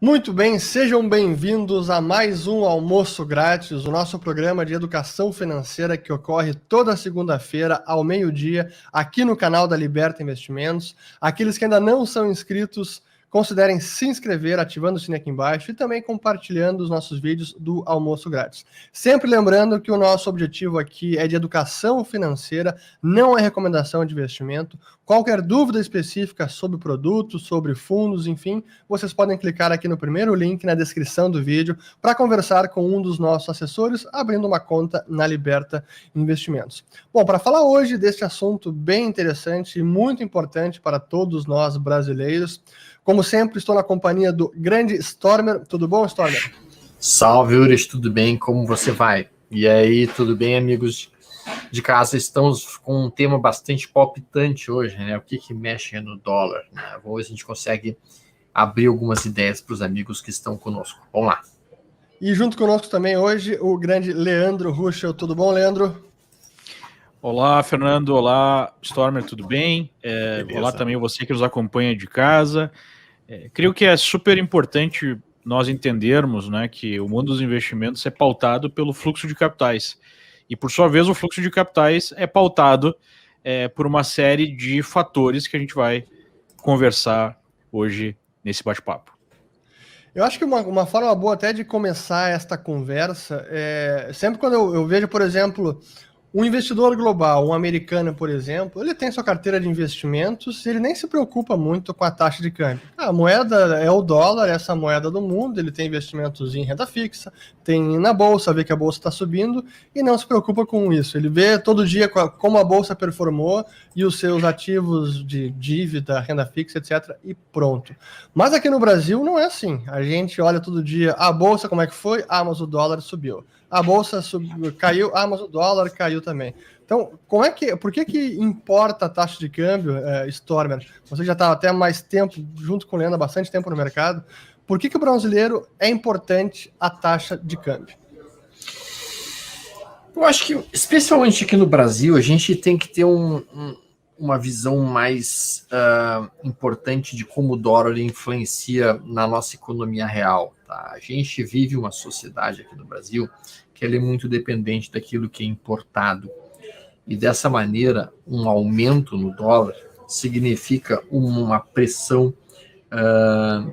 Muito bem, sejam bem-vindos a mais um Almoço Grátis, o nosso programa de educação financeira que ocorre toda segunda-feira ao meio-dia aqui no canal da Liberta Investimentos. Aqueles que ainda não são inscritos, considerem se inscrever ativando o sininho aqui embaixo e também compartilhando os nossos vídeos do Almoço Grátis. Sempre lembrando que o nosso objetivo aqui é de educação financeira, não é recomendação de investimento. Qualquer dúvida específica sobre produtos, sobre fundos, enfim, vocês podem clicar aqui no primeiro link na descrição do vídeo para conversar com um dos nossos assessores, abrindo uma conta na Liberta Investimentos. Bom, para falar hoje deste assunto bem interessante e muito importante para todos nós brasileiros, como sempre, estou na companhia do grande Stormer. Tudo bom, Stormer? Salve, Ures, tudo bem? Como você vai? E aí, tudo bem, amigos de casa? Estamos com um tema bastante palpitante hoje, né? O que mexe no dólar, né? Vamos ver se a gente consegue abrir algumas ideias para os amigos que estão conosco. Vamos lá. E junto conosco também hoje o grande Leandro Ruschel. Tudo bom, Leandro? Olá, Fernando. Olá, Stormer, tudo bem? Olá também você que nos acompanha de casa. Creio que é super importante nós entendermos, né, que o mundo dos investimentos é pautado pelo fluxo de capitais. E, por sua vez, o fluxo de capitais é pautado por uma série de fatores que a gente vai conversar hoje nesse bate-papo. Eu acho que uma forma boa até de começar esta conversa sempre quando eu vejo, por exemplo, um investidor global, um americano, por exemplo, ele tem sua carteira de investimentos e ele nem se preocupa muito com a taxa de câmbio. A moeda é o dólar, essa é a moeda do mundo, ele tem investimentos em renda fixa, tem na bolsa, vê que a bolsa está subindo e não se preocupa com isso. Ele vê todo dia como a bolsa performou e os seus ativos de dívida, renda fixa, etc. e pronto. Mas aqui no Brasil não é assim. A gente olha todo dia a bolsa, como é que foi? Ah, mas o dólar subiu. A bolsa caiu, mas o dólar caiu também. Então, por que importa a taxa de câmbio, Stormer? Você já está até mais tempo, junto com o Leandro, há bastante tempo no mercado. Por que o brasileiro é importante a taxa de câmbio? Eu acho que, especialmente aqui no Brasil, a gente tem que ter uma visão mais importante de como o dólar influencia na nossa economia real. Tá? A gente vive uma sociedade aqui no Brasil que ela é muito dependente daquilo que é importado. E dessa maneira, um aumento no dólar significa uma pressão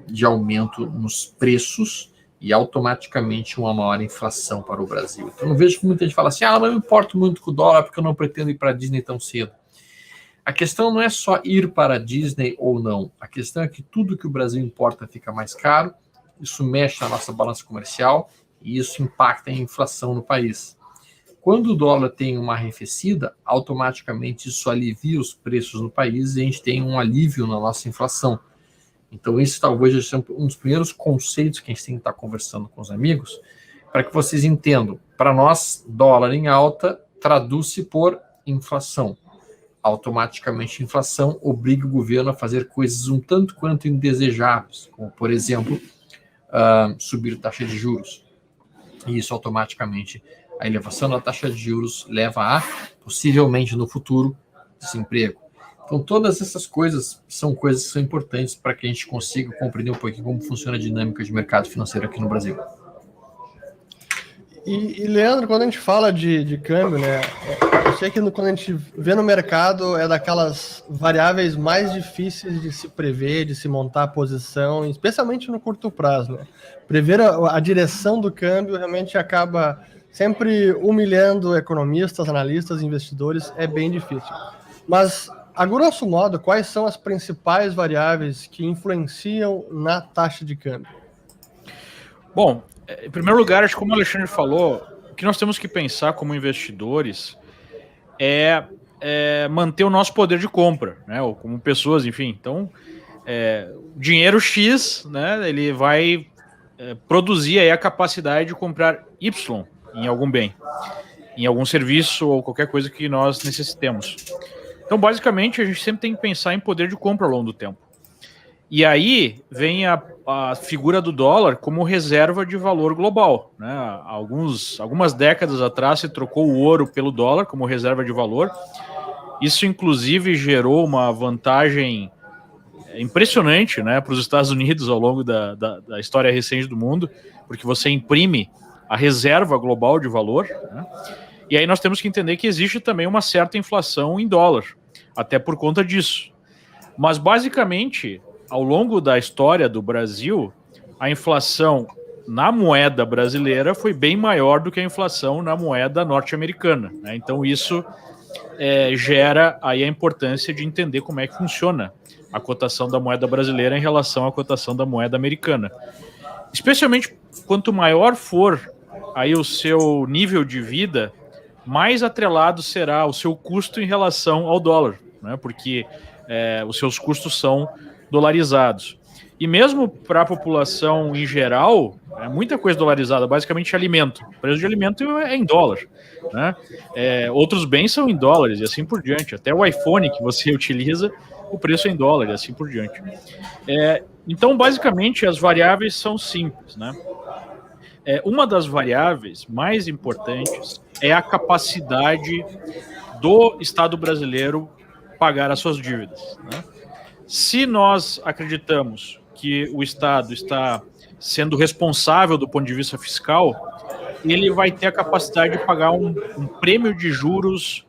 de aumento nos preços e automaticamente uma maior inflação para o Brasil. Então, eu vejo que muita gente fala assim, não me importo muito com o dólar porque eu não pretendo ir para a Disney tão cedo. A questão não é só ir para a Disney ou não. A questão é que tudo que o Brasil importa fica mais caro, isso mexe na nossa balança comercial e isso impacta a inflação no país. Quando o dólar tem uma arrefecida, automaticamente isso alivia os preços no país e a gente tem um alívio na nossa inflação. Então isso talvez seja um dos primeiros conceitos que a gente tem que estar conversando com os amigos, para que vocês entendam. Para nós, dólar em alta traduz-se por inflação. Automaticamente a inflação obriga o governo a fazer coisas um tanto quanto indesejáveis, como, por exemplo, subir a taxa de juros. E isso automaticamente, a elevação da taxa de juros leva a, possivelmente no futuro, desemprego. Então todas essas coisas são coisas que são importantes para que a gente consiga compreender um pouquinho como funciona a dinâmica de mercado financeiro aqui no Brasil. E Leandro, quando a gente fala de câmbio, né, eu sei que quando a gente vê no mercado é daquelas variáveis mais difíceis de se prever, de se montar a posição, especialmente no curto prazo, né? Prever a direção do câmbio realmente acaba sempre humilhando economistas, analistas, investidores, é bem difícil. Mas, a grosso modo, quais são as principais variáveis que influenciam na taxa de câmbio? Bom, em primeiro lugar, acho que como o Alexandre falou, o que nós temos que pensar como investidores é manter o nosso poder de compra, né? Ou como pessoas, enfim. Então, dinheiro X, né? Ele vai produzir aí a capacidade de comprar Y em algum bem, em algum serviço ou qualquer coisa que nós necessitemos. Então, basicamente, a gente sempre tem que pensar em poder de compra ao longo do tempo. E aí vem a figura do dólar como reserva de valor global, né? Algumas décadas atrás se trocou o ouro pelo dólar como reserva de valor. Isso, inclusive, gerou uma vantagem impressionante, né, para os Estados Unidos ao longo da história recente do mundo, porque você imprime a reserva global de valor, né? E aí nós temos que entender que existe também uma certa inflação em dólar, até por conta disso. Mas, basicamente, ao longo da história do Brasil, a inflação na moeda brasileira foi bem maior do que a inflação na moeda norte-americana, né? Então, isso gera aí a importância de entender como é que funciona a cotação da moeda brasileira em relação à cotação da moeda americana. Especialmente quanto maior for aí o seu nível de vida, mais atrelado será o seu custo em relação ao dólar, né? Porque os seus custos são dolarizados. E mesmo para a população em geral, é muita coisa dolarizada, basicamente alimento. O preço de alimento é em dólar, né? Outros bens são em dólares e assim por diante. Até o iPhone que você utiliza, o preço é em dólar e assim por diante. Então, basicamente, as variáveis são simples, né? Uma das variáveis mais importantes é a capacidade do Estado brasileiro pagar as suas dívidas, né? Se nós acreditamos que o Estado está sendo responsável do ponto de vista fiscal, ele vai ter a capacidade de pagar um prêmio de juros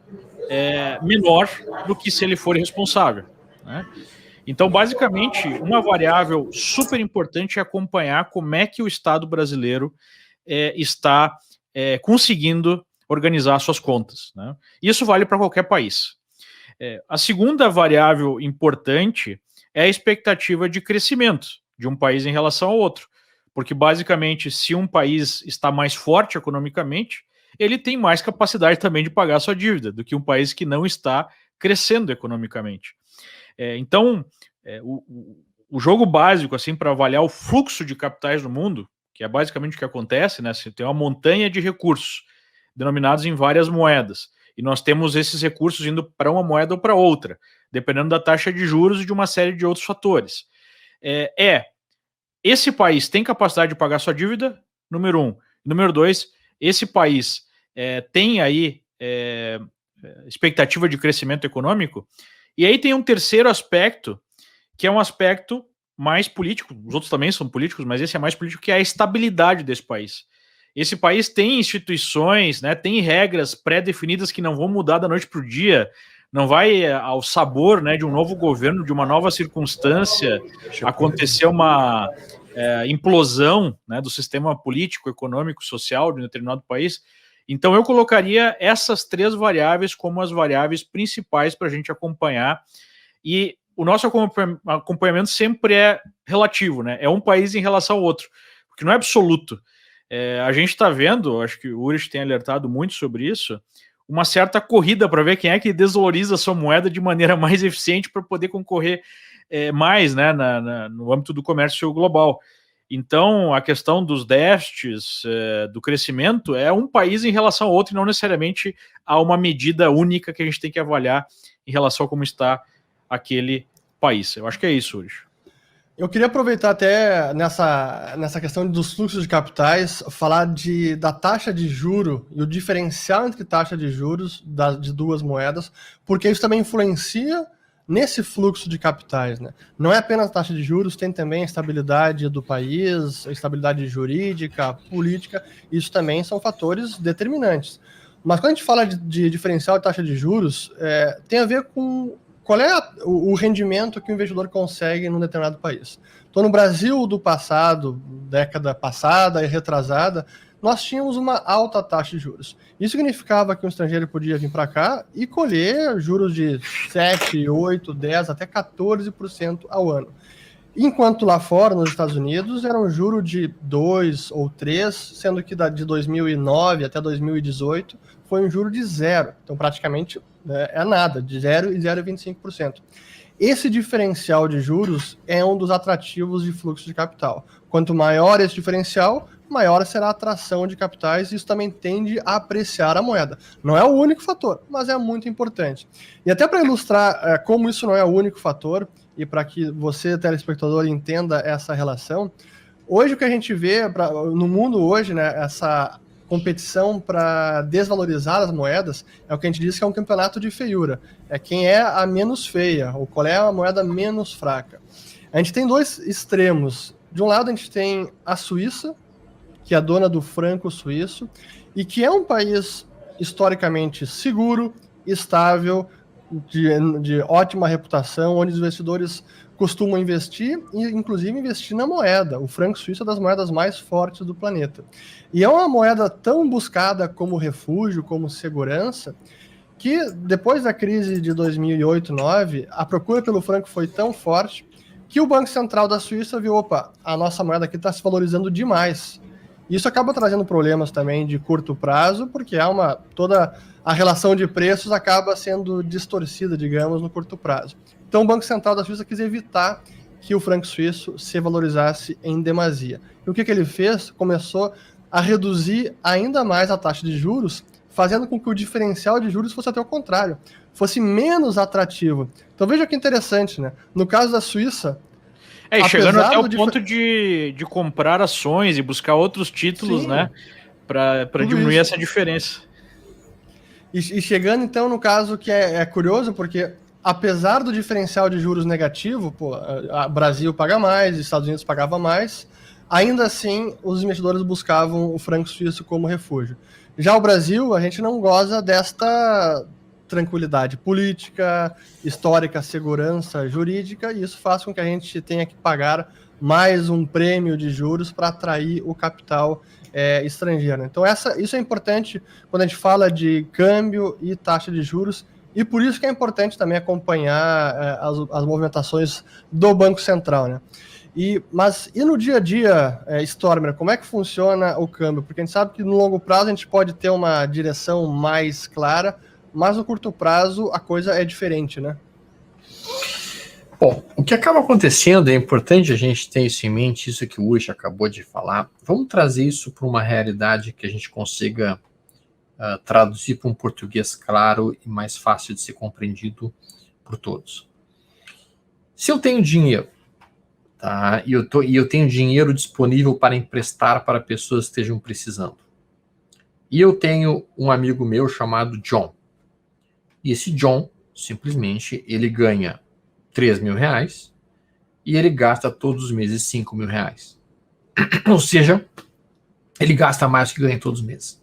menor do que se ele for irresponsável, né? Então, basicamente, uma variável super importante é acompanhar como é que o Estado brasileiro está conseguindo organizar suas contas, né? Isso vale para qualquer país. A segunda variável importante é a expectativa de crescimento de um país em relação ao outro, porque, basicamente, se um país está mais forte economicamente, ele tem mais capacidade também de pagar sua dívida do que um país que não está crescendo economicamente. Então, o jogo básico assim para avaliar o fluxo de capitais no mundo, que é basicamente o que acontece, né? Você tem uma montanha de recursos denominados em várias moedas, e nós temos esses recursos indo para uma moeda ou para outra, dependendo da taxa de juros e de uma série de outros fatores. Esse país tem capacidade de pagar sua dívida? Número 1. Número 2, esse país tem aí expectativa de crescimento econômico? E aí tem um terceiro aspecto, que é um aspecto mais político. Os outros também são políticos, mas esse é mais político, que é a estabilidade desse país. Esse país tem instituições, né, tem regras pré-definidas que não vão mudar da noite para o dia, não vai ao sabor, né, de um novo governo, de uma nova circunstância, acontecer uma implosão, né, do sistema político, econômico, social de um determinado país. Então, eu colocaria essas 3 variáveis como as variáveis principais para a gente acompanhar. E o nosso acompanhamento sempre é relativo, né? É um país em relação ao outro, porque não é absoluto. A gente está vendo, acho que o Ulrich tem alertado muito sobre isso, uma certa corrida para ver quem é que desvaloriza a sua moeda de maneira mais eficiente para poder concorrer mais, né, no âmbito do comércio global. Então, a questão dos déficits, do crescimento, é um país em relação ao outro e não necessariamente há uma medida única que a gente tem que avaliar em relação a como está aquele país. Eu acho que é isso, Ulrich. Eu queria aproveitar até nessa questão dos fluxos de capitais, falar da taxa de juro e o diferencial entre taxa de juros de duas moedas, porque isso também influencia nesse fluxo de capitais, né? Não é apenas a taxa de juros, tem também a estabilidade do país, a estabilidade jurídica, política, isso também são fatores determinantes. Mas quando a gente fala de diferencial de taxa de juros, tem a ver com qual é o rendimento que o investidor consegue num determinado país. Então, no Brasil do passado, década passada e retrasada, nós tínhamos uma alta taxa de juros. Isso significava que um estrangeiro podia vir para cá e colher juros de 7, 8, 10, até 14% ao ano. Enquanto lá fora, nos Estados Unidos, era um juro de 2 ou 3, sendo que de 2009 até 2018 foi um juro de 0. Então, praticamente, é nada, de 0 e 0,25%. Esse diferencial de juros é um dos atrativos de fluxo de capital. Quanto maior esse diferencial, maior será a atração de capitais, e isso também tende a apreciar a moeda. Não é o único fator, mas é muito importante. E até para ilustrar como isso não é o único fator, e para que você, telespectador, entenda essa relação, hoje o que a gente vê no mundo hoje, né, essa competição para desvalorizar as moedas é o que a gente diz que é um campeonato de feiura. É quem é a menos feia, ou qual é a moeda menos fraca. A gente tem dois extremos. De um lado, a gente tem a Suíça, que é a dona do franco suíço, e que é um país historicamente seguro, estável, de ótima reputação, onde os investidores costumam investir e, inclusive, investir na moeda. O franco suíço é das moedas mais fortes do planeta. E é uma moeda tão buscada como refúgio, como segurança, que depois da crise de 2008-2009, a procura pelo franco foi tão forte que o Banco Central da Suíça viu, opa, a nossa moeda aqui está se valorizando demais. Isso acaba trazendo problemas também de curto prazo, porque toda a relação de preços acaba sendo distorcida, digamos, no curto prazo. Então o Banco Central da Suíça quis evitar que o franco suíço se valorizasse em demasia. E o que ele fez? Começou a reduzir ainda mais a taxa de juros, fazendo com que o diferencial de juros fosse até o contrário, fosse menos atrativo. Então veja que interessante, né? No caso da Suíça... E chegando até o ponto de comprar ações e buscar outros títulos, sim, né? Para diminuir essa diferença. E chegando, então, no caso que é curioso, porque apesar do diferencial de juros negativo, o Brasil paga mais, os Estados Unidos pagavam mais, ainda assim os investidores buscavam o franco suíço como refúgio. Já o Brasil, a gente não goza desta tranquilidade política, histórica, segurança jurídica, e isso faz com que a gente tenha que pagar mais um prêmio de juros para atrair o capital estrangeiro. Então isso é importante quando a gente fala de câmbio e taxa de juros, e por isso que é importante também acompanhar as movimentações do Banco Central, né? Mas no dia a dia, Stormer, como é que funciona o câmbio? Porque a gente sabe que no longo prazo a gente pode ter uma direção mais clara, mas no curto prazo a coisa é diferente, né? Bom, o que acaba acontecendo, é importante a gente ter isso em mente, isso que o Ush acabou de falar. Vamos trazer isso para uma realidade que a gente consiga traduzir para um português claro e mais fácil de ser compreendido por todos. Se eu tenho dinheiro, tá, e eu tenho dinheiro disponível para emprestar para pessoas que estejam precisando, e eu tenho um amigo meu chamado John, e esse John, simplesmente, ele ganha R$3.000 e ele gasta todos os meses R$5.000. Ou seja, ele gasta mais do que ganha todos os meses.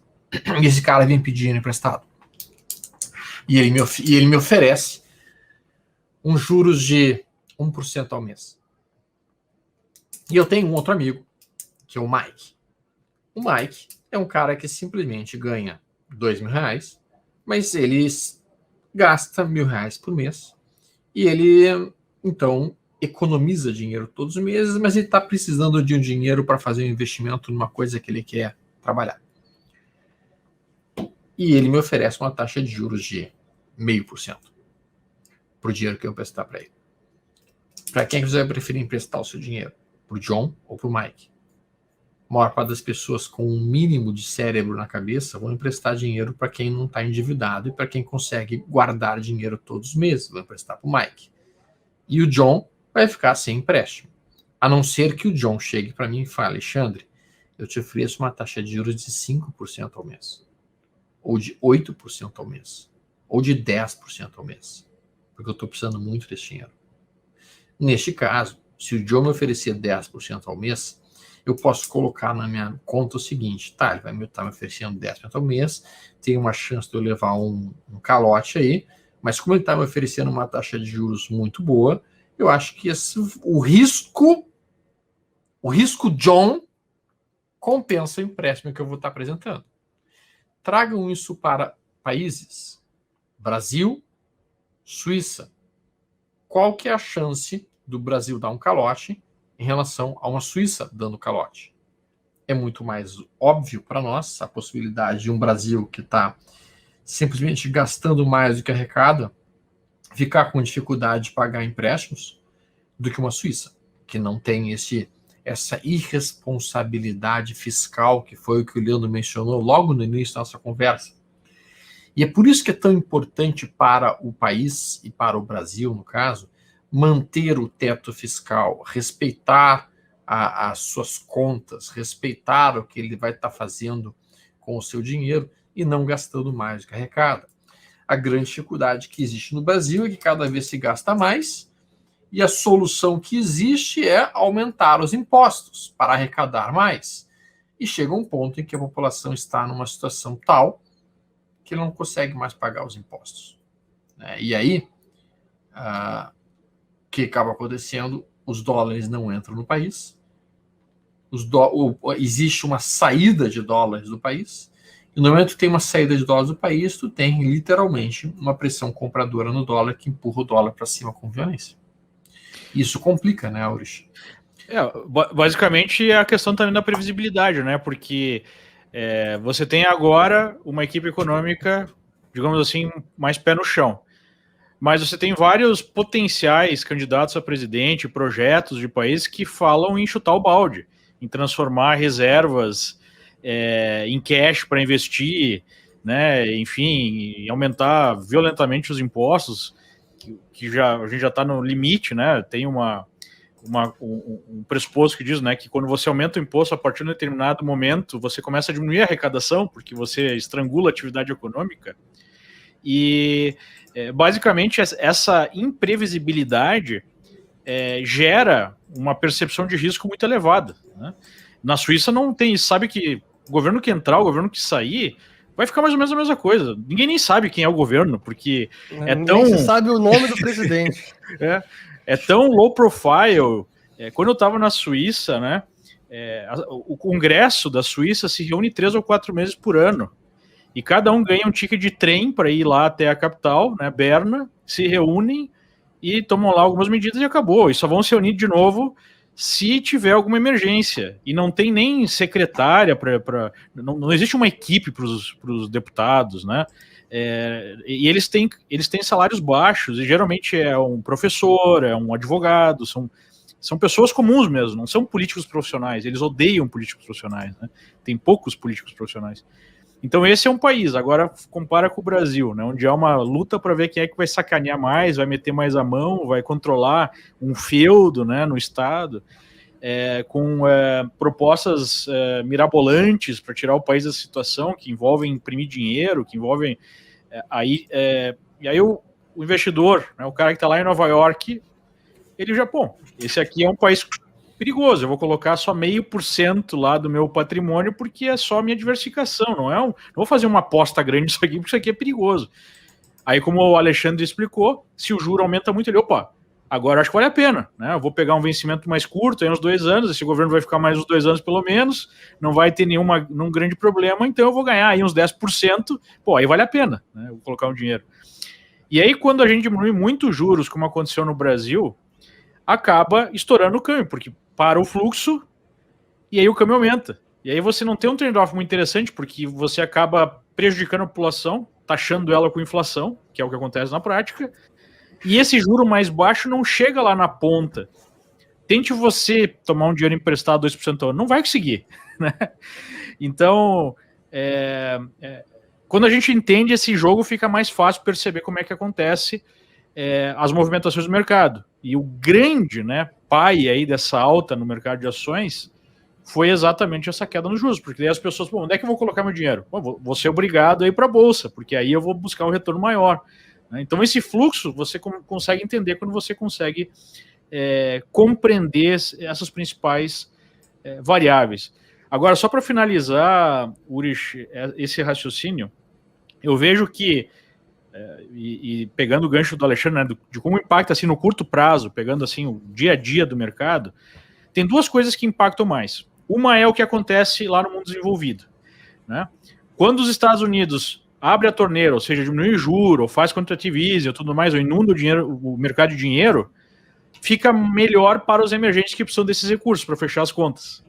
E esse cara vem pedir dinheiro emprestado. E ele me oferece uns juros de 1% ao mês. E eu tenho um outro amigo, que é o Mike. O Mike é um cara que simplesmente ganha R$2.000, mas ele gasta R$1.000 por mês. E ele, então, economiza dinheiro todos os meses, mas ele está precisando de um dinheiro para fazer um investimento numa coisa que ele quer trabalhar. E ele me oferece uma taxa de juros de 0,5% para o dinheiro que eu emprestar para ele. Para quem você vai preferir emprestar o seu dinheiro? Para o John ou para o Mike? A maior parte das pessoas com um mínimo de cérebro na cabeça vão emprestar dinheiro para quem não está endividado e para quem consegue guardar dinheiro todos os meses. Vão emprestar para o Mike. E o John vai ficar sem empréstimo. A não ser que o John chegue para mim e fale: Alexandre, eu te ofereço uma taxa de juros de 5% ao mês. Ou de 8% ao mês. Ou de 10% ao mês. Porque eu estou precisando muito desse dinheiro. Neste caso, se o John me oferecer 10% ao mês, eu posso colocar na minha conta o seguinte: tá, ele vai me oferecendo 10% ao mês, tem uma chance de eu levar um calote aí, mas como ele está me oferecendo uma taxa de juros muito boa, eu acho que o risco John compensa o empréstimo que eu vou estar apresentando. Tragam isso para países, Brasil, Suíça. Qual que é a chance do Brasil dar um calote em relação a uma Suíça dando calote? É muito mais óbvio para nós a possibilidade de um Brasil que está simplesmente gastando mais do que arrecada ficar com dificuldade de pagar empréstimos do que uma Suíça, que não tem essa irresponsabilidade fiscal, que foi o que o Leandro mencionou logo no início da nossa conversa. E é por isso que é tão importante para o país e para o Brasil, no caso, manter o teto fiscal, respeitar as suas contas, respeitar o que ele vai estar fazendo com o seu dinheiro e não gastando mais do que arrecada. A grande dificuldade que existe no Brasil é que cada vez se gasta mais e a solução que existe é aumentar os impostos para arrecadar mais. E chega um ponto em que a população está numa situação tal que não consegue mais pagar os impostos. E aí, o que acaba acontecendo? Os dólares não entram no país, existe uma saída de dólares do país, e no momento que tem uma saída de dólares do país, tu tem literalmente uma pressão compradora no dólar que empurra o dólar para cima com violência. Isso complica, né, Aurich? Basicamente é a questão também da previsibilidade, né? Porque você tem agora uma equipe econômica, digamos assim, mais pé no chão. Mas você tem vários potenciais candidatos a presidente, projetos de país que falam em chutar o balde, em transformar reservas em cash para investir, né? Enfim, em aumentar violentamente os impostos, que a gente já está no limite, né? Tem um pressuposto que diz, né, que quando você aumenta o imposto a partir de um determinado momento, você começa a diminuir a arrecadação, porque você estrangula a atividade econômica. E basicamente essa imprevisibilidade gera uma percepção de risco muito elevada, né? Na Suíça não tem, sabe que o governo que entrar, o governo que sair, vai ficar mais ou menos a mesma coisa. Ninguém nem sabe quem é o governo, porque nem se sabe o nome do presidente. É tão low profile. Quando eu estava na Suíça, né, o Congresso da Suíça se reúne 3 ou 4 meses por ano. E cada um ganha um ticket de trem para ir lá até a capital, né, Berna, se reúnem e tomam lá algumas medidas e acabou. E só vão se reunir de novo se tiver alguma emergência. E não tem nem secretária não existe uma equipe para os deputados, né? E eles têm salários baixos, e geralmente é um professor, é um advogado, são pessoas comuns mesmo, não são políticos profissionais. Eles odeiam políticos profissionais, né? Tem poucos políticos profissionais. Então esse é um país, agora compara com o Brasil, né, onde há uma luta para ver quem é que vai sacanear mais, vai meter mais a mão, vai controlar um feudo, né, no Estado, com propostas mirabolantes para tirar o país da situação, que envolvem imprimir dinheiro, que envolvem... e aí o investidor, né, o cara que está lá em Nova York, ele já, esse aqui é um país perigoso, eu vou colocar só 0,5% lá do meu patrimônio porque é só minha diversificação, não vou fazer uma aposta grande nisso aqui porque isso aqui é perigoso. Aí, como o Alexandre explicou, se o juro aumenta muito, ele, agora acho que vale a pena, né? Eu vou pegar um vencimento mais curto, aí uns 2 anos, esse governo vai ficar mais uns 2 anos pelo menos, não vai ter nenhum grande problema, então eu vou ganhar aí uns 10%, aí vale a pena, né? Eu vou colocar um dinheiro. E aí, quando a gente diminui muito os juros, como aconteceu no Brasil, acaba estourando o câmbio, porque para o fluxo e aí o câmbio aumenta. E aí você não tem um trade-off muito interessante, porque você acaba prejudicando a população, taxando ela com inflação, que é o que acontece na prática, e esse juro mais baixo não chega lá na ponta. Tente você tomar um dinheiro emprestado 2% ao ano, não vai conseguir, né? Então, quando a gente entende esse jogo, fica mais fácil perceber como é que acontece as movimentações do mercado. E o grande, né, pai aí dessa alta no mercado de ações foi exatamente essa queda nos juros, porque daí as pessoas, onde é que eu vou colocar meu dinheiro? Vou ser obrigado a ir para a bolsa, porque aí eu vou buscar um retorno maior, né? Então esse fluxo você consegue entender quando você consegue compreender essas principais variáveis. Agora, só para finalizar, Urich, esse raciocínio, eu vejo que e pegando o gancho do Alexandre, né, de como impacta assim no curto prazo, pegando assim o dia a dia do mercado, tem 2 coisas que impactam mais. Uma é o que acontece lá no mundo desenvolvido, né? Quando os Estados Unidos abre a torneira, ou seja, diminui o juro, ou faz quantitative easing, ou tudo mais, ou inunda o mercado de dinheiro, fica melhor para os emergentes que precisam desses recursos para fechar as contas,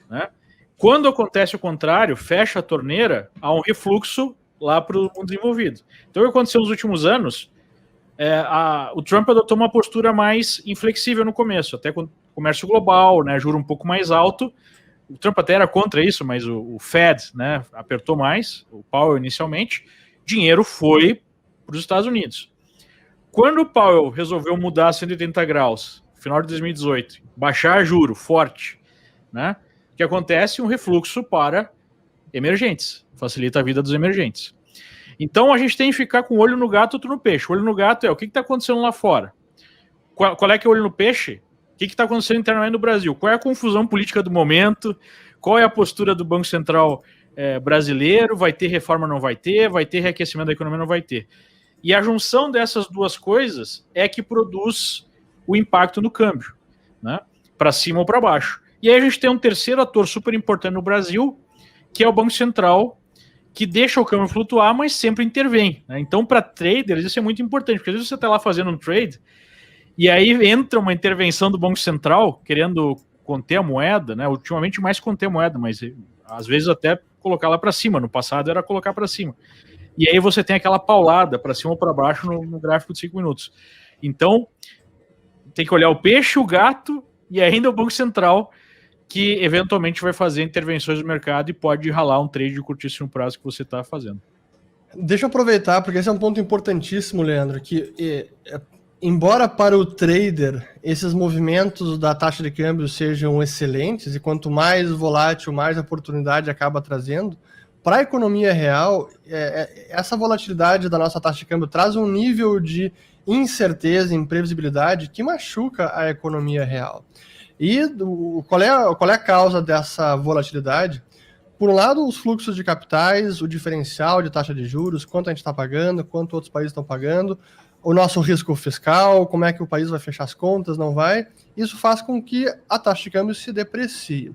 né? Quando acontece o contrário, fecha a torneira, há um refluxo lá para o mundo desenvolvido. Então, o que aconteceu nos últimos anos, o Trump adotou uma postura mais inflexível no começo, até com o comércio global, né, juro um pouco mais alto. O Trump até era contra isso, mas o Fed, né, apertou mais, o Powell inicialmente, dinheiro foi para os Estados Unidos. Quando o Powell resolveu mudar a 180 graus, final de 2018, baixar juro forte, né, o que acontece? Um refluxo para emergentes, facilita a vida dos emergentes. Então a gente tem que ficar com o olho no gato, outro no peixe. O olho no gato é o que está acontecendo lá fora. Qual é que é o olho no peixe? O que está acontecendo internamente no Brasil? Qual é a confusão política do momento? Qual é a postura do Banco Central brasileiro? Vai ter reforma, não vai ter? Vai ter reaquecimento da economia, não vai ter? E a junção dessas duas coisas é que produz o impacto no câmbio, né? Para cima ou para baixo. E aí a gente tem um terceiro ator super importante no Brasil, que é o Banco Central, que deixa o câmbio flutuar, mas sempre intervém, né? Então, para traders, isso é muito importante, porque às vezes você está lá fazendo um trade, e aí entra uma intervenção do Banco Central, querendo conter a moeda, né? Ultimamente mais conter a moeda, mas às vezes até colocar lá para cima. No passado era colocar para cima. E aí você tem aquela paulada para cima ou para baixo no gráfico de 5 minutos. Então, tem que olhar o peixe, o gato e ainda o Banco Central, que eventualmente vai fazer intervenções no mercado e pode ralar um trade de curtíssimo prazo que você está fazendo. Deixa eu aproveitar, porque esse é um ponto importantíssimo, Leandro, que embora para o trader esses movimentos da taxa de câmbio sejam excelentes, e quanto mais volátil, mais oportunidade acaba trazendo, para a economia real, essa volatilidade da nossa taxa de câmbio traz um nível de incerteza, imprevisibilidade que machuca a economia real. E qual é a causa dessa volatilidade? Por um lado, os fluxos de capitais, o diferencial de taxa de juros, quanto a gente está pagando, quanto outros países estão pagando, o nosso risco fiscal, como é que o país vai fechar as contas, não vai. Isso faz com que a taxa de câmbio se deprecie.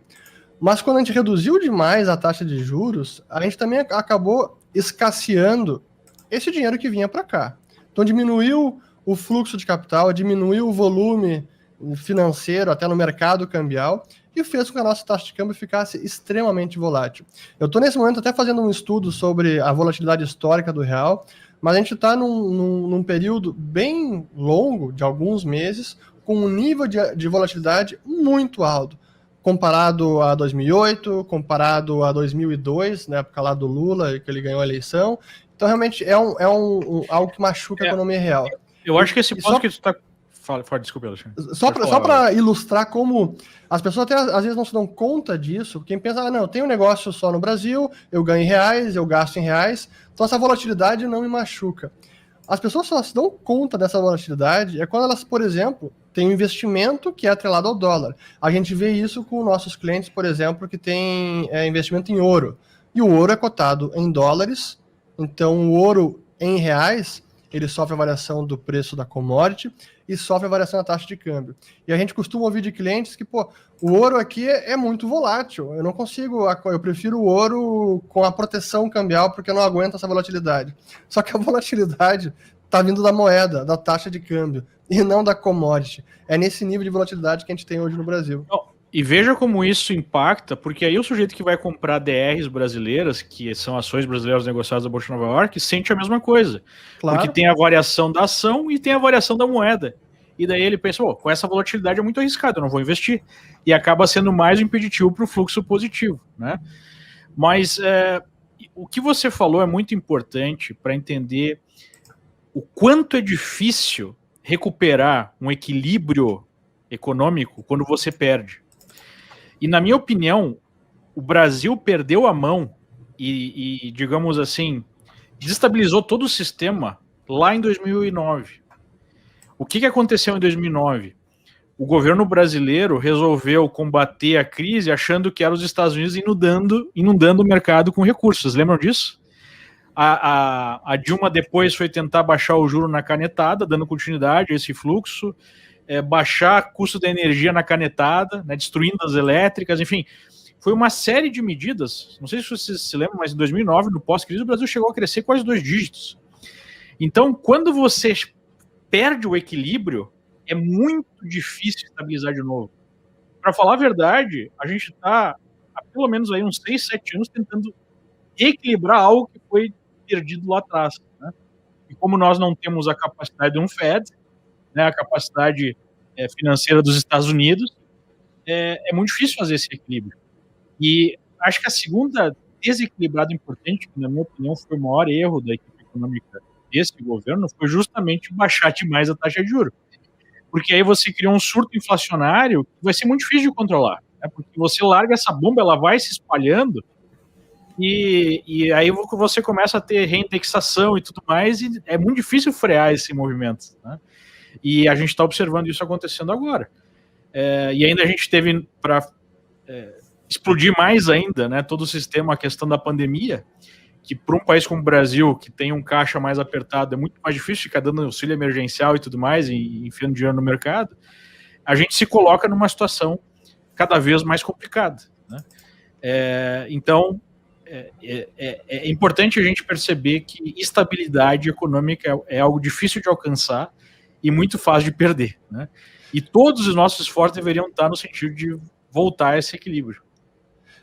Mas quando a gente reduziu demais a taxa de juros, a gente também acabou escasseando esse dinheiro que vinha para cá. Então diminuiu o fluxo de capital, diminuiu o volume financeiro até no mercado cambial e fez com que a nossa taxa de câmbio ficasse extremamente volátil. Eu estou nesse momento até fazendo um estudo sobre a volatilidade histórica do real, mas a gente está num período bem longo, de alguns meses, com um nível de volatilidade muito alto, comparado a 2008, comparado a 2002, na época lá do Lula, que ele ganhou a eleição. Então, realmente, é algo que machuca a economia real. Eu acho que esse ponto que tu está... Desculpa, Alexandre. Só para ilustrar como as pessoas até às vezes não se dão conta disso, quem pensa, não, eu tenho um negócio só no Brasil, eu ganho em reais, eu gasto em reais, então essa volatilidade não me machuca. As pessoas só se dão conta dessa volatilidade quando elas, por exemplo, têm um investimento que é atrelado ao dólar. A gente vê isso com nossos clientes, por exemplo, que têm investimento em ouro. E o ouro é cotado em dólares, então o ouro em reais, ele sofre a variação do preço da commodity e sofre a variação da taxa de câmbio. E a gente costuma ouvir de clientes que, o ouro aqui é muito volátil, eu não consigo, eu prefiro o ouro com a proteção cambial porque eu não aguento essa volatilidade. Só que a volatilidade está vindo da moeda, da taxa de câmbio, e não da commodity. É nesse nível de volatilidade que a gente tem hoje no Brasil. E veja como isso impacta, porque aí o sujeito que vai comprar DRs brasileiras, que são ações brasileiras negociadas na Bolsa de Nova York, sente a mesma coisa. Claro. Porque tem a variação da ação e tem a variação da moeda. E daí ele pensa, com essa volatilidade é muito arriscado, eu não vou investir. E acaba sendo mais um impeditivo para o fluxo positivo, né? Mas o que você falou é muito importante para entender o quanto é difícil recuperar um equilíbrio econômico quando você perde. E, na minha opinião, o Brasil perdeu a mão e, digamos assim, desestabilizou todo o sistema lá em 2009. O que aconteceu em 2009? O governo brasileiro resolveu combater a crise achando que eram os Estados Unidos inundando o mercado com recursos. Lembram disso? A Dilma depois foi tentar baixar o juro na canetada, dando continuidade a esse fluxo. Baixar custo da energia na canetada, né, destruindo as elétricas, enfim, foi uma série de medidas. Não sei se vocês se lembram, mas em 2009, no pós-crise, o Brasil chegou a crescer quase 2 dígitos. Então, quando você perde o equilíbrio, é muito difícil estabilizar de novo. Para falar a verdade, a gente está há pelo menos aí uns 6, 7 anos tentando equilibrar algo que foi perdido lá atrás, né? E como nós não temos a capacidade de um Fed, né, a capacidade financeira dos Estados Unidos, é muito difícil fazer esse equilíbrio. E acho que a segunda desequilibrada importante, que na minha opinião foi o maior erro da equipe econômica desse governo, foi justamente baixar demais a taxa de juros. Porque aí você cria um surto inflacionário que vai ser muito difícil de controlar, né, porque você larga essa bomba, ela vai se espalhando E aí você começa a ter reindexação e tudo mais, e é muito difícil frear esse movimento, né? E a gente está observando isso acontecendo agora. E ainda a gente teve para explodir mais ainda, né, todo o sistema, a questão da pandemia, que para um país como o Brasil, que tem um caixa mais apertado, é muito mais difícil ficar dando auxílio emergencial e tudo mais, e enfiando dinheiro no mercado, a gente se coloca numa situação cada vez mais complicada, né? Então, é importante a gente perceber que estabilidade econômica é algo difícil de alcançar e muito fácil de perder, né? E todos os nossos esforços deveriam estar no sentido de voltar a esse equilíbrio.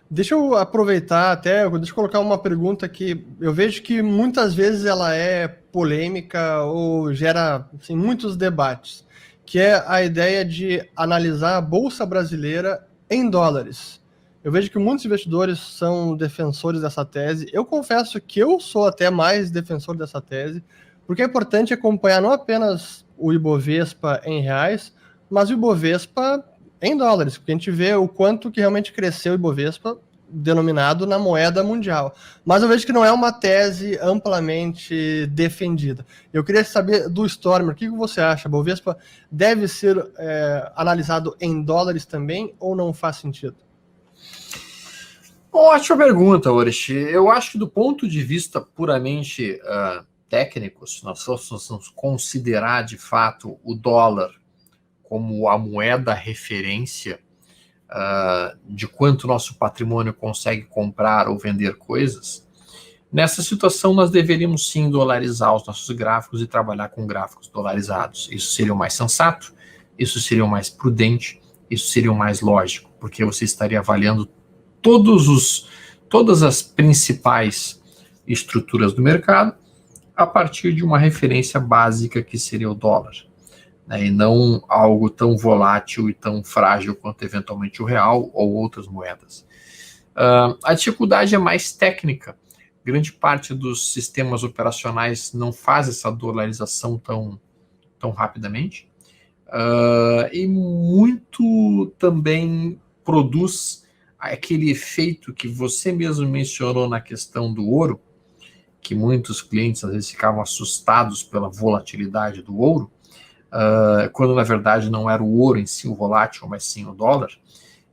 Deixa eu aproveitar até, deixa eu colocar uma pergunta que eu vejo que muitas vezes ela é polêmica ou gera assim, muitos debates, que é a ideia de analisar a Bolsa Brasileira em dólares. Eu vejo que muitos investidores são defensores dessa tese. Eu confesso que eu sou até mais defensor dessa tese, porque é importante acompanhar não apenas o Ibovespa em reais, mas o Ibovespa em dólares, porque a gente vê o quanto que realmente cresceu o Ibovespa denominado na moeda mundial. Mas eu vejo que não é uma tese amplamente defendida. Eu queria saber do Stormer, o que você acha? O Ibovespa deve ser analisado em dólares também ou não faz sentido? Ótima pergunta, Orish. Eu acho que do ponto de vista puramente técnico, se nós fôssemos considerar de fato o dólar como a moeda referência de quanto nosso patrimônio consegue comprar ou vender coisas, nessa situação nós deveríamos sim dolarizar os nossos gráficos e trabalhar com gráficos dolarizados. Isso seria o mais sensato, isso seria o mais prudente, isso seria o mais lógico, porque você estaria avaliando todas as principais estruturas do mercado a partir de uma referência básica que seria o dólar, né, e não algo tão volátil e tão frágil quanto eventualmente o real ou outras moedas. A dificuldade é mais técnica. Grande parte dos sistemas operacionais não faz essa dolarização tão rapidamente, e muito também produz aquele efeito que você mesmo mencionou na questão do ouro, que muitos clientes às vezes ficavam assustados pela volatilidade do ouro, quando na verdade não era o ouro em si o volátil, mas sim o dólar.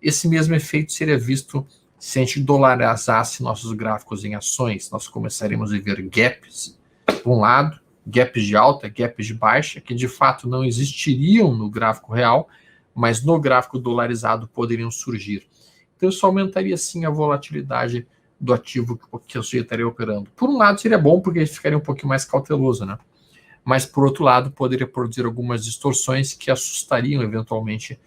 Esse mesmo efeito seria visto se a gente dolarizasse nossos gráficos em ações. Nós começaríamos a ver gaps, por um lado, gaps de alta, gaps de baixa, que de fato não existiriam no gráfico real, mas no gráfico dolarizado poderiam surgir. Então isso aumentaria sim a volatilidade do ativo que o sujeito estaria operando. Por um lado seria bom, porque ele ficaria um pouquinho mais cauteloso, né? Mas por outro lado poderia produzir algumas distorções que assustariam eventualmente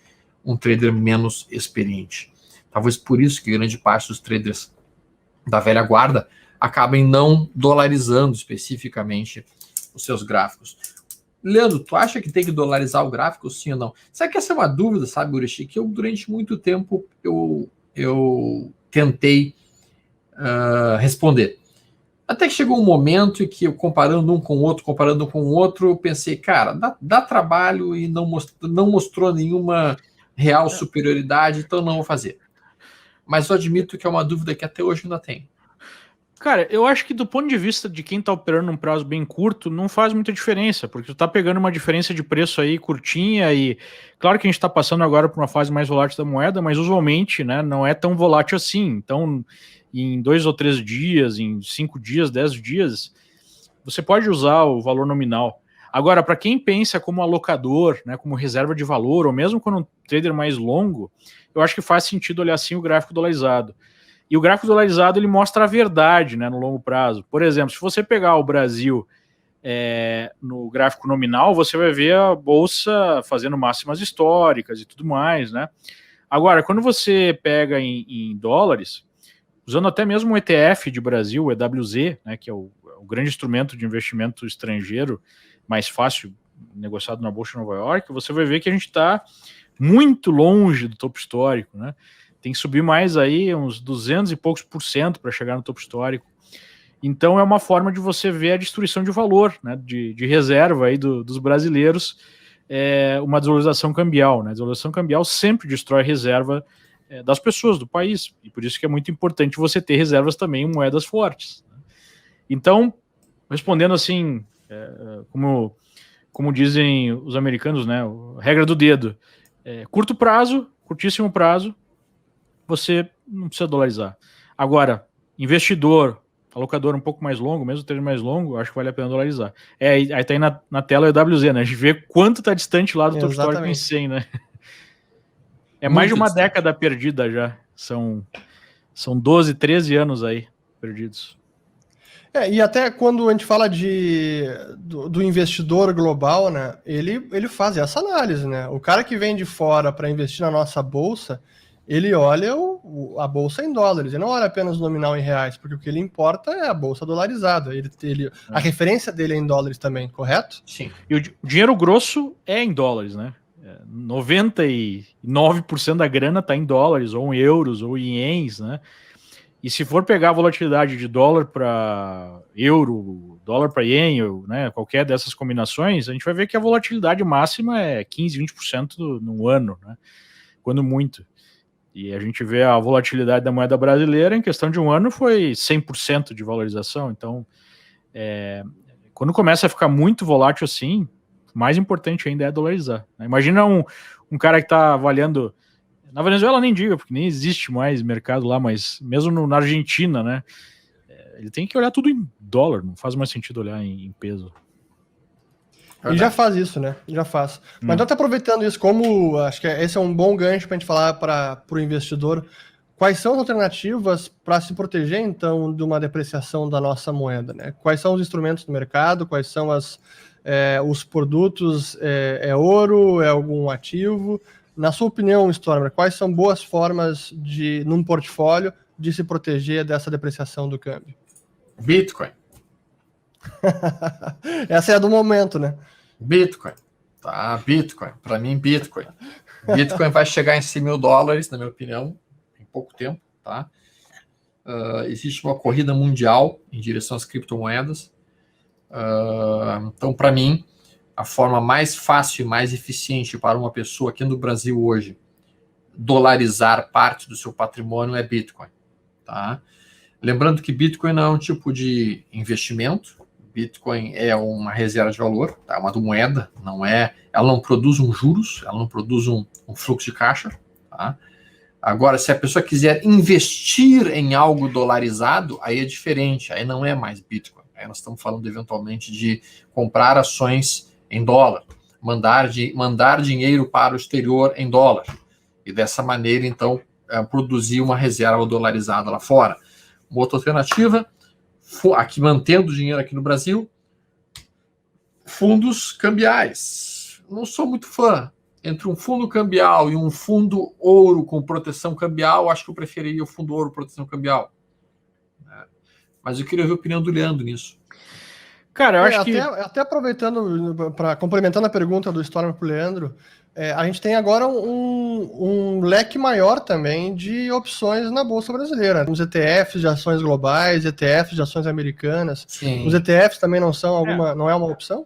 um trader menos experiente. Talvez por isso que grande parte dos traders da velha guarda acabem não dolarizando especificamente os seus gráficos. Leandro, tu acha que tem que dolarizar o gráfico, sim ou não? Sabe que essa é uma dúvida, sabe, Urishi, que eu durante muito tempo eu tentei responder. Até que chegou um momento em que eu comparando um com o outro, eu pensei, cara, dá trabalho e não mostrou nenhuma real superioridade, então não vou fazer. Mas eu admito que é uma dúvida que até hoje ainda tem. Cara, eu acho que do ponto de vista de quem tá operando num prazo bem curto, não faz muita diferença, porque tu tá pegando uma diferença de preço aí curtinha e claro que a gente tá passando agora por uma fase mais volátil da moeda, mas usualmente, né, não é tão volátil assim. Então, em 2 ou 3 dias, em 5 dias, 10 dias, você pode usar o valor nominal. Agora, para quem pensa como alocador, né, como reserva de valor, ou mesmo quando um trader mais longo, eu acho que faz sentido olhar assim o gráfico dolarizado. E o gráfico dolarizado ele mostra a verdade, né, no longo prazo. Por exemplo, se você pegar o Brasil no gráfico nominal, você vai ver a bolsa fazendo máximas históricas e tudo mais, né? Agora, quando você pega em dólares, usando até mesmo o ETF de Brasil, o EWZ, né, que é o grande instrumento de investimento estrangeiro mais fácil negociado na Bolsa de Nova York, você vai ver que a gente está muito longe do topo histórico, né? Tem que subir mais aí, uns 200 e poucos % para chegar no topo histórico. Então é uma forma de você ver a destruição de valor, né, de reserva aí dos brasileiros, uma desvalorização cambial, né? A desvalorização cambial sempre destrói reserva das pessoas, do país. E por isso que é muito importante você ter reservas também em moedas fortes. Então, respondendo assim, como dizem os americanos, né, regra do dedo, curto prazo, curtíssimo prazo, você não precisa dolarizar. Agora, investidor, alocador um pouco mais longo, mesmo termo mais longo, acho que vale a pena dolarizar. Aí tá aí na tela o EWZ, né? A gente vê quanto tá distante lá do topo histórico em 100, né? É mais de uma década perdida já. São 12, 13 anos aí perdidos. E até quando a gente fala do investidor global, né? Ele faz essa análise, né? O cara que vem de fora para investir na nossa bolsa, ele olha a bolsa em dólares, ele não olha apenas o nominal em reais, porque o que ele importa é a bolsa dolarizada. A referência dele é em dólares também, correto? Sim. E o dinheiro grosso é em dólares, né? 99% da grana está em dólares, ou em euros, ou em ienes, né? E se for pegar a volatilidade de dólar para euro, dólar para ien, né, qualquer dessas combinações, a gente vai ver que a volatilidade máxima é 15, 20% no ano, né? Quando muito. E a gente vê a volatilidade da moeda brasileira, em questão de um ano, foi 100% de valorização. Então, quando começa a ficar muito volátil assim, mais importante ainda é dolarizar. Imagina um cara que está avaliando... Na Venezuela nem diga, porque nem existe mais mercado lá, mas mesmo na Argentina, né? Ele tem que olhar tudo em dólar, não faz mais sentido olhar em peso. E já faz isso, né? Já faz. Mas até aproveitando isso, como acho que esse é um bom gancho para a gente falar para o investidor, quais são as alternativas para se proteger, então, de uma depreciação da nossa moeda, né? Quais são os instrumentos do mercado, quais são os produtos, é ouro, é algum ativo? Na sua opinião, Stormer, quais são boas formas num portfólio, de se proteger dessa depreciação do câmbio? Bitcoin. Essa é a do momento, né? Bitcoin. Tá, Bitcoin. Para mim, Bitcoin. Bitcoin vai chegar em $100 mil, na minha opinião, em pouco tempo, tá? Existe uma corrida mundial em direção às criptomoedas. Então, para mim, a forma mais fácil e mais eficiente para uma pessoa aqui no Brasil hoje dolarizar parte do seu patrimônio é Bitcoin. Tá? Lembrando que Bitcoin não é um tipo de investimento. Bitcoin é uma reserva de valor, tá? Uma moeda, ela não produz juros, ela não produz um fluxo de caixa. Tá? Agora, se a pessoa quiser investir em algo dolarizado, aí é diferente, aí não é mais Bitcoin. Aí nós estamos falando eventualmente de comprar ações em dólar, mandar dinheiro para o exterior em dólar. E dessa maneira, então, produzir uma reserva dolarizada lá fora. Uma outra alternativa, aqui mantendo o dinheiro aqui no Brasil, fundos cambiais. Não sou muito fã. Entre um fundo cambial e um fundo ouro com proteção cambial, acho que eu preferiria o fundo ouro proteção cambial. Mas eu queria ver a opinião do Leandro nisso. Cara, eu acho que... Até aproveitando, complementando a pergunta do Stormer para o Leandro, a gente tem agora um leque maior também de opções na Bolsa Brasileira. Os ETFs de ações globais, ETFs de ações americanas. Sim. Os ETFs também não é uma opção?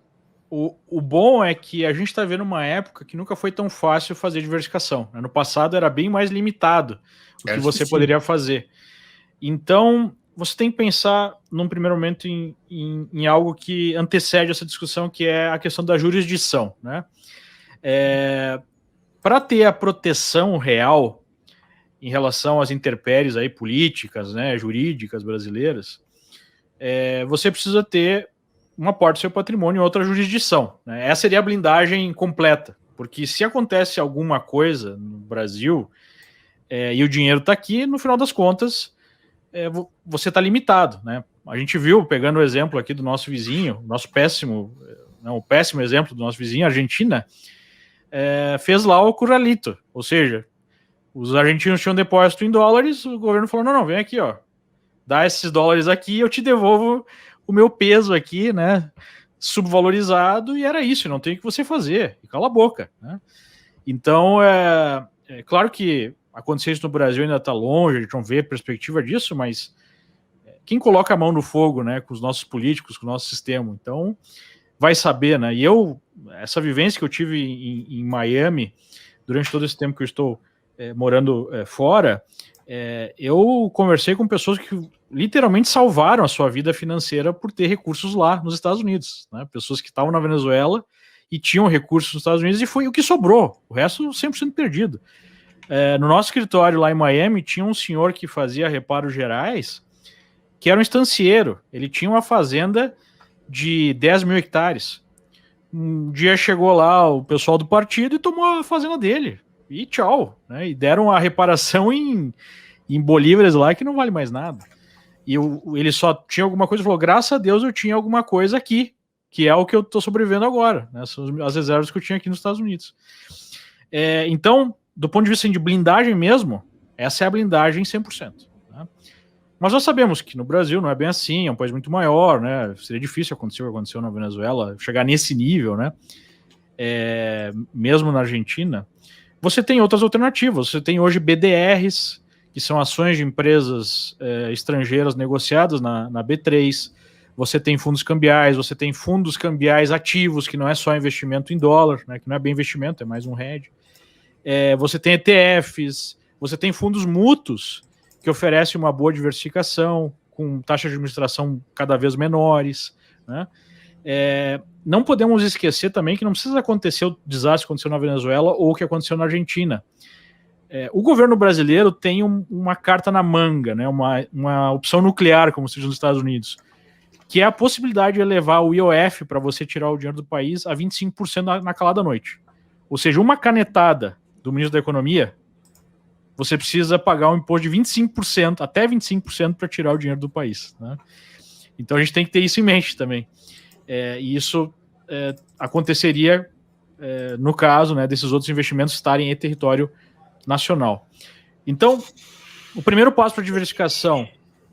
O bom é que a gente está vendo uma época que nunca foi tão fácil fazer diversificação. No passado era bem mais limitado o que você poderia fazer. Então, você tem que pensar, num primeiro momento, em algo que antecede essa discussão, que é a questão da jurisdição. Né? Para ter a proteção real em relação às intempéries aí, políticas, né, jurídicas brasileiras, você precisa ter uma parte do seu patrimônio em outra jurisdição. Né? Essa seria a blindagem completa, porque se acontece alguma coisa no Brasil e o dinheiro está aqui, no final das contas, você está limitado. Né? A gente viu, pegando o exemplo aqui do nosso vizinho, o péssimo exemplo do nosso vizinho, a Argentina, fez lá o Corralito, ou seja, os argentinos tinham depósito em dólares, o governo falou, não, vem aqui, ó, dá esses dólares aqui, eu te devolvo o meu peso aqui, né, subvalorizado, e era isso, não tem o que você fazer, e cala a boca, né? Então, é claro que acontecer isso no Brasil ainda está longe, a gente não vê a perspectiva disso, mas quem coloca a mão no fogo, né, com os nossos políticos, com o nosso sistema, então vai saber, né, e essa vivência que eu tive em Miami, durante todo esse tempo que eu estou morando fora, eu conversei com pessoas que literalmente salvaram a sua vida financeira por ter recursos lá nos Estados Unidos, né? Pessoas que estavam na Venezuela e tinham recursos nos Estados Unidos e foi o que sobrou, o resto 100% perdido. No nosso escritório lá em Miami tinha um senhor que fazia reparos gerais, que era um estancieiro, ele tinha uma fazenda de 10 mil hectares. Um dia chegou lá o pessoal do partido e tomou a fazenda dele. E tchau, né? E deram a reparação em bolívares lá que não vale mais nada. E ele só tinha alguma coisa e falou, graças a Deus eu tinha alguma coisa aqui, que é o que eu estou sobrevivendo agora, né? São as reservas que eu tinha aqui nos Estados Unidos. Então, do ponto de vista de blindagem mesmo, essa é a blindagem 100%. Né? Mas nós sabemos que no Brasil não é bem assim, é um país muito maior, né? Seria difícil acontecer o que aconteceu na Venezuela, chegar nesse nível, né? Mesmo na Argentina. Você tem outras alternativas, você tem hoje BDRs, que são ações de empresas estrangeiras negociadas na B3, você tem fundos cambiais, você tem fundos cambiais ativos, que não é só investimento em dólar, né, que não é bem investimento, é mais um hedge. Você tem ETFs, você tem fundos mútuos, que oferecem uma boa diversificação, com taxas de administração cada vez menores, né? Não podemos esquecer também que não precisa acontecer o desastre que aconteceu na Venezuela ou o que aconteceu na Argentina. O governo brasileiro tem uma carta na manga, né, uma opção nuclear, como se diz nos Estados Unidos, que é a possibilidade de elevar o IOF para você tirar o dinheiro do país a 25% na calada noite. Ou seja, uma canetada do ministro da Economia, você precisa pagar um imposto de 25%, até 25% para tirar o dinheiro do país. Né? Então a gente tem que ter isso em mente também. E isso aconteceria no caso, né, desses outros investimentos estarem em território nacional. Então, o primeiro passo para a diversificação...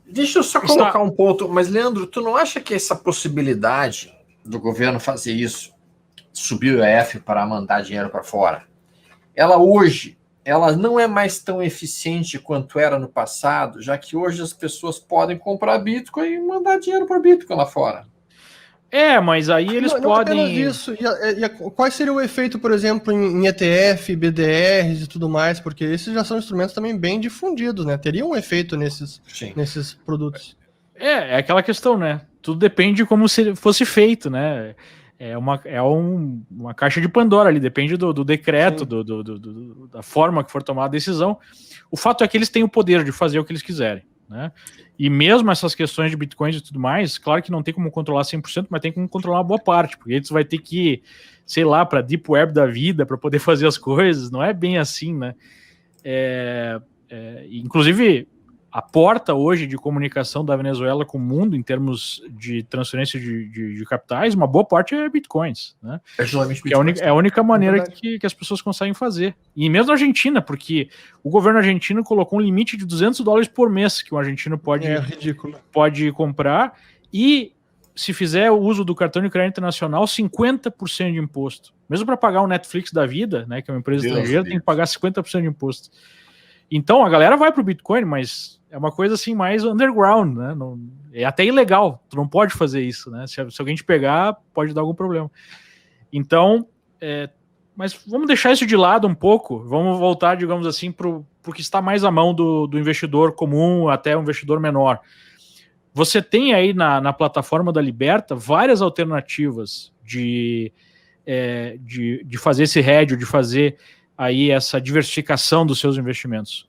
Deixa eu só colocar um ponto, mas Leandro, tu não acha que essa possibilidade do governo fazer isso, subir o IOF para mandar dinheiro para fora, ela não é mais tão eficiente quanto era no passado, já que hoje as pessoas podem comprar Bitcoin e mandar dinheiro para Bitcoin lá fora? Mas aí eles não podem... Apenas isso. Qual seria o efeito, por exemplo, em ETF, BDRs e tudo mais? Porque esses já são instrumentos também bem difundidos, né? Teria um efeito nesses produtos. É aquela questão, né? Tudo depende de como fosse feito, né? Uma caixa de Pandora ali, depende do decreto, da forma que for tomada a decisão. O fato é que eles têm o poder de fazer o que eles quiserem, né? E mesmo essas questões de bitcoins e tudo mais, claro que não tem como controlar 100%, mas tem como controlar uma boa parte, porque aí tu vai ter que ir, sei lá, para Deep Web da vida para poder fazer as coisas, não é bem assim, né? Inclusive, a porta hoje de comunicação da Venezuela com o mundo, em termos de transferência de capitais, uma boa parte é bitcoins, né? É a única maneira que as pessoas conseguem fazer. E mesmo na Argentina, porque o governo argentino colocou um limite de $200 por mês que o argentino pode comprar, e se fizer o uso do cartão de crédito internacional, 50% de imposto. Mesmo para pagar o Netflix da vida, né, que é uma empresa estrangeira, tem que pagar 50% de imposto. Então a galera vai pro Bitcoin, mas é uma coisa assim mais underground, né? É até ilegal, tu não pode fazer isso, né? Se alguém te pegar, pode dar algum problema. Então, mas vamos deixar isso de lado um pouco, vamos voltar, digamos assim, pro que está mais à mão do investidor comum até o investidor menor. Você tem aí na plataforma da Liberta várias alternativas de fazer esse hedge, de fazer aí essa diversificação dos seus investimentos.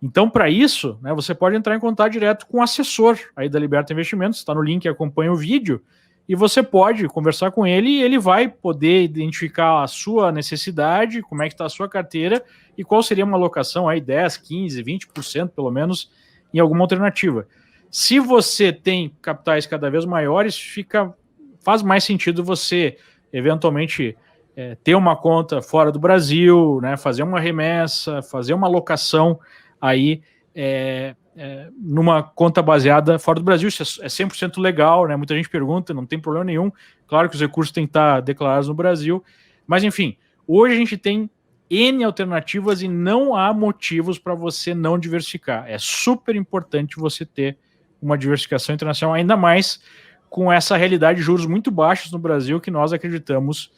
Então, para isso, né, você pode entrar em contato direto com o assessor aí da Liberta Investimentos, está no link, acompanha o vídeo, e você pode conversar com ele e ele vai poder identificar a sua necessidade, como é que está a sua carteira e qual seria uma alocação aí 10, 15, 20% pelo menos em alguma alternativa. Se você tem capitais cada vez maiores, faz mais sentido você eventualmente ter uma conta fora do Brasil, né, fazer uma remessa, fazer uma alocação aí numa conta baseada fora do Brasil. Isso é 100% legal, né? Muita gente pergunta, não tem problema nenhum. Claro que os recursos têm que estar declarados no Brasil, mas enfim, hoje a gente tem N alternativas e não há motivos para você não diversificar. É super importante você ter uma diversificação internacional, ainda mais com essa realidade de juros muito baixos no Brasil, que nós acreditamos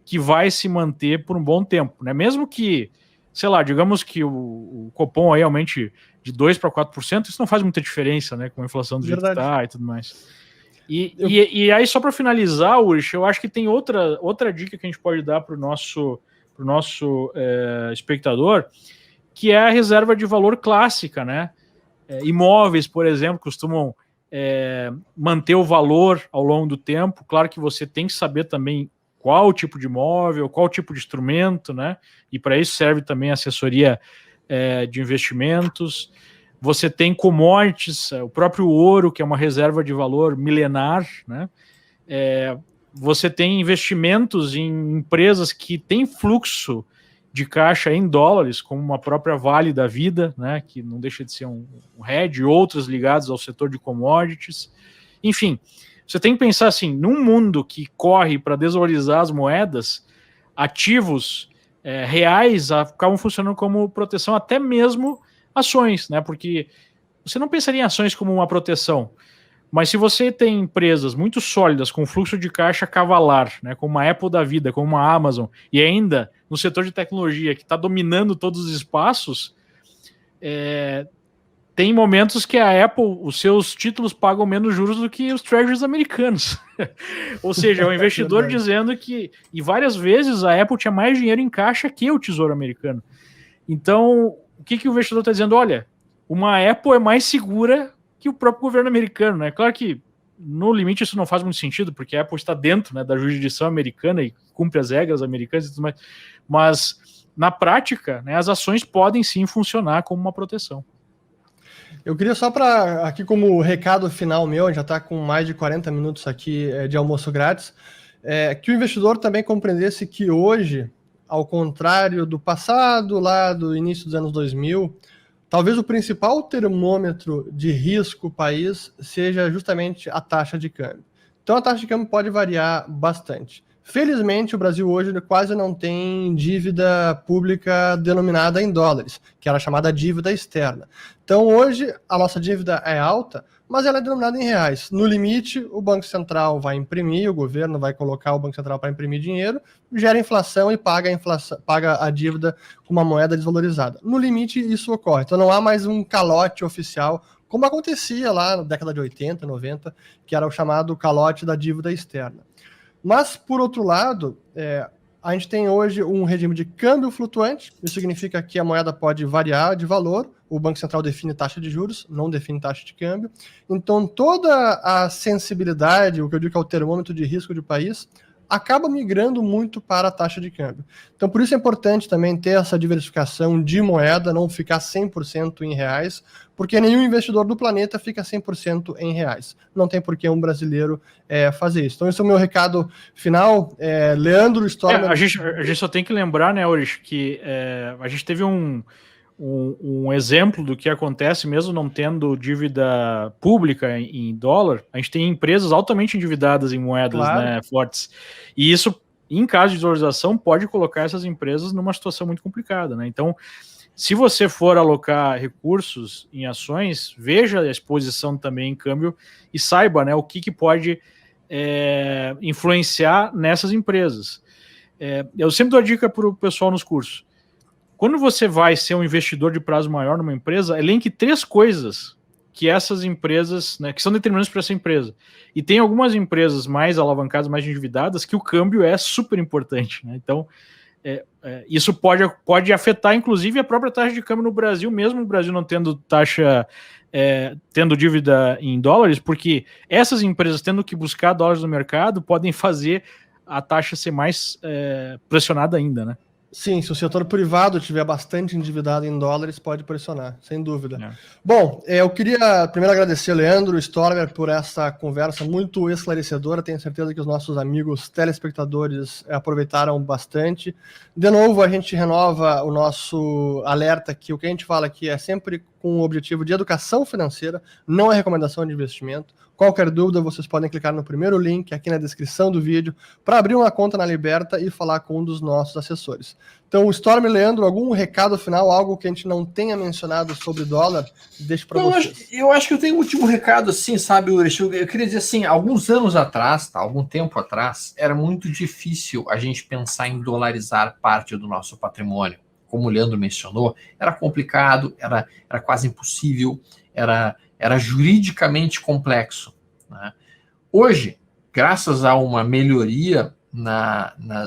que vai se manter por um bom tempo, né? Mesmo que sei lá, digamos que o Copom aí aumente de 2% para 4%, isso não faz muita diferença, né, com a inflação do jeito que tá e tudo mais. E aí, só para finalizar, Urich, eu acho que tem outra dica que a gente pode dar para o nosso espectador, que é a reserva de valor clássica, né? Imóveis, por exemplo, costumam manter o valor ao longo do tempo. Claro que você tem que saber também qual tipo de imóvel, qual tipo de instrumento, né? E para isso serve também a assessoria de investimentos. Você tem commodities, o próprio ouro, que é uma reserva de valor milenar, né? Você tem investimentos em empresas que têm fluxo de caixa em dólares, como a própria Vale da Vida, né? Que não deixa de ser um hedge, outras ligadas ao setor de commodities. Enfim, você tem que pensar assim, num mundo que corre para desvalorizar as moedas, ativos reais acabam funcionando como proteção, até mesmo ações, né? Porque você não pensaria em ações como uma proteção, mas se você tem empresas muito sólidas, com fluxo de caixa cavalar, né, como uma Apple da vida, como uma Amazon, e ainda no setor de tecnologia, que está dominando todos os espaços, tem momentos que a Apple, os seus títulos pagam menos juros do que os treasuries americanos. Ou seja, é o investidor dizendo que, e várias vezes a Apple tinha mais dinheiro em caixa que o Tesouro Americano. Então, o que o investidor está dizendo? Olha, uma Apple é mais segura que o próprio governo americano, né? Claro que, no limite, isso não faz muito sentido, porque a Apple está dentro, né, da jurisdição americana e cumpre as regras americanas e tudo mais. Mas, na prática, né, as ações podem sim funcionar como uma proteção. Eu queria só aqui como recado final meu, já está com mais de 40 minutos aqui de almoço grátis, que o investidor também compreendesse que hoje, ao contrário do passado, lá do início dos anos 2000, talvez o principal termômetro de risco país seja justamente a taxa de câmbio. Então a taxa de câmbio pode variar bastante. Felizmente, o Brasil hoje quase não tem dívida pública denominada em dólares, que era a chamada dívida externa. Então, hoje, a nossa dívida é alta, mas ela é denominada em reais. No limite, o Banco Central vai imprimir, o governo vai colocar o Banco Central para imprimir dinheiro, gera inflação e paga a dívida com uma moeda desvalorizada. No limite, isso ocorre. Então, não há mais um calote oficial, como acontecia lá na década de 80, 90, que era o chamado calote da dívida externa. Mas, por outro lado, a gente tem hoje um regime de câmbio flutuante. Isso significa que a moeda pode variar de valor. O Banco Central define taxa de juros, não define taxa de câmbio. Então, toda a sensibilidade, o que eu digo que é o termômetro de risco de país, acaba migrando muito para a taxa de câmbio. Então, por isso é importante também ter essa diversificação de moeda, não ficar 100% em reais, porque nenhum investidor do planeta fica 100% em reais. Não tem por que um brasileiro fazer isso. Então, esse é o meu recado final. Leandro Stormer... A gente só tem que lembrar, né, Urich, que a gente teve um exemplo do que acontece mesmo não tendo dívida pública em dólar. A gente tem empresas altamente endividadas em moedas, claro, né, fortes. E isso, em caso de desvalorização, pode colocar essas empresas numa situação muito complicada, né? Então, se você for alocar recursos em ações, veja a exposição também em câmbio e saiba, né, o que pode influenciar nessas empresas. Eu sempre dou a dica para o pessoal nos cursos. Quando você vai ser um investidor de prazo maior numa empresa, elenque 3 coisas que essas empresas, né, que são determinantes para essa empresa. E tem algumas empresas mais alavancadas, mais endividadas, que o câmbio é super importante, né? Então, isso pode afetar, inclusive, a própria taxa de câmbio no Brasil, mesmo o Brasil não tendo taxa, tendo dívida em dólares, porque essas empresas, tendo que buscar dólares no mercado, podem fazer a taxa ser mais pressionada ainda, né? Sim, se o setor privado tiver bastante endividado em dólares, pode pressionar, sem dúvida. Bom, eu queria primeiro agradecer Leandro Stormer por essa conversa muito esclarecedora. Tenho certeza que os nossos amigos telespectadores aproveitaram bastante. De novo, a gente renova o nosso alerta que o que a gente fala aqui é sempre com o objetivo de educação financeira, não é recomendação de investimento. Qualquer dúvida, vocês podem clicar no primeiro link aqui na descrição do vídeo para abrir uma conta na Liberta e falar com um dos nossos assessores. Então, Storm e Leandro, algum recado final, algo que a gente não tenha mencionado sobre dólar? Deixo para vocês. Eu acho que eu tenho um último recado, assim, sabe, Urich? Eu queria dizer assim, alguns anos atrás, algum tempo atrás, era muito difícil a gente pensar em dolarizar parte do nosso patrimônio. como o Leandro mencionou, era complicado, era quase impossível, era juridicamente complexo, né? Hoje, graças a uma melhoria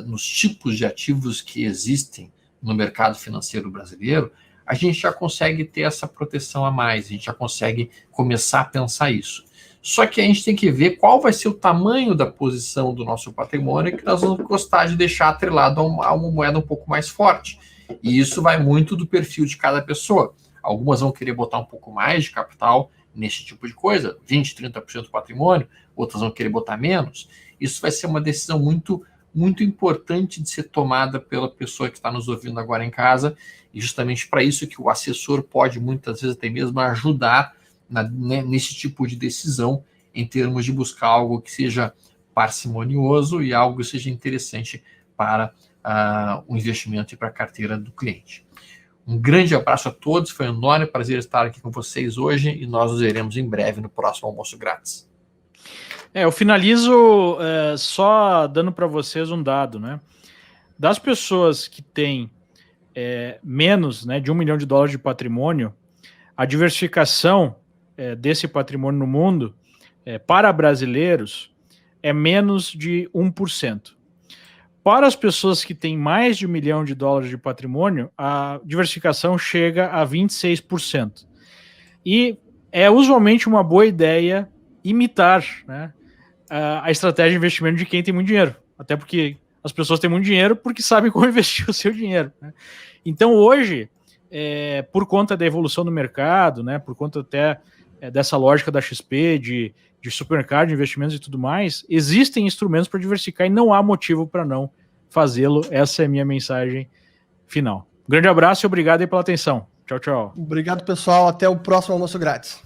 nos tipos de ativos que existem no mercado financeiro brasileiro, a gente já consegue ter essa proteção a mais, a gente já consegue começar a pensar isso. Só que a gente tem que ver qual vai ser o tamanho da posição do nosso patrimônio que nós vamos gostar de deixar atrelado a uma moeda um pouco mais forte. E isso vai muito do perfil de cada pessoa. Algumas vão querer botar um pouco mais de capital nesse tipo de coisa, 20%, 30% do patrimônio, outras vão querer botar menos. Isso vai ser uma decisão muito, muito importante de ser tomada pela pessoa que está nos ouvindo agora em casa, e justamente para isso que o assessor pode muitas vezes até mesmo ajudar nesse tipo de decisão, em termos de buscar algo que seja parcimonioso e algo que seja interessante para o investimento e para a carteira do cliente. Um grande abraço a todos, foi um enorme prazer estar aqui com vocês hoje e nós nos veremos em breve no próximo Almoço Grátis. Eu finalizo só dando para vocês um dado, né? Das pessoas que têm menos, né, de $1 milhão de patrimônio, a diversificação desse patrimônio no mundo, para brasileiros, é menos de 1%. Para as pessoas que têm mais de $1 milhão de patrimônio, a diversificação chega a 26%. E é usualmente uma boa ideia imitar, né, a estratégia de investimento de quem tem muito dinheiro. Até porque as pessoas têm muito dinheiro porque sabem como investir o seu dinheiro, né? Então, hoje, por conta da evolução do mercado, né, por conta até dessa lógica da XP, de supermercado, de investimentos e tudo mais, existem instrumentos para diversificar e não há motivo para não fazê-lo. Essa é a minha mensagem final. Um grande abraço e obrigado aí pela atenção. Tchau, tchau. Obrigado, pessoal. Até o próximo Almoço Grátis.